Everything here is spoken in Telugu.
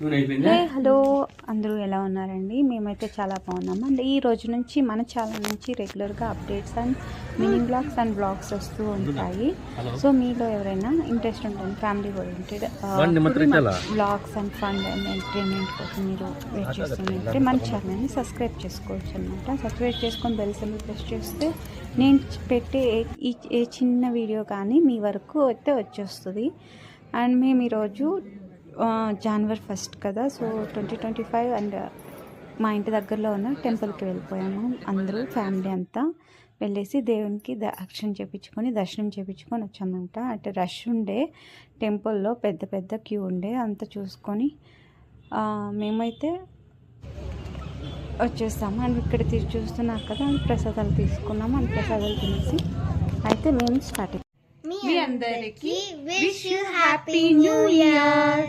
హలో అందరూ ఎలా ఉన్నారండి? మేమైతే చాలా బాగున్నాము అండ్ ఈ రోజు నుంచి మన ఛానల్ నుంచి రెగ్యులర్గా updates and mini blogs and blogs వస్తూ ఉంటాయి. సో మీలో ఎవరైనా ఇంట్రెస్ట్ ఉంటుంది family oriented blogs and fun and entertainment కోసం మీరు వెయిట్ చేస్తుంటే మన ఛానల్ని సబ్స్క్రైబ్ చేసుకోవచ్చు అనమాట. సబ్స్క్రైబ్ చేసుకొని బెల్ సింబల్ ప్రెస్ చేస్తే నేను పెట్టే ఏ చిన్న వీడియో కానీ మీ వరకు అయితే వచ్చేస్తుంది. అండ్ మేము ఈరోజు జనవరి 1 కదా, సో 2025 అండ్ మా ఇంటి దగ్గరలో ఉన్న టెంపుల్కి వెళ్ళిపోయాము. అందరూ ఫ్యామిలీ అంతా వెళ్ళేసి దేవునికి దర్శనం చేయించుకొని వచ్చామంట. అంటే రష్ ఉండే టెంపుల్లో, పెద్ద పెద్ద క్యూ ఉండే, అంతా చూసుకొని మేమైతే వచ్చేస్తాము. అండ్ ఇక్కడ చూస్తున్నారు కదా, ప్రసాదాలు తీసుకున్నాము. అండ్ ప్రసాదాలు తినేసి అయితే మేము స్టార్ట్ అయ్యాము. మీ అందరికీ wish you happy new year.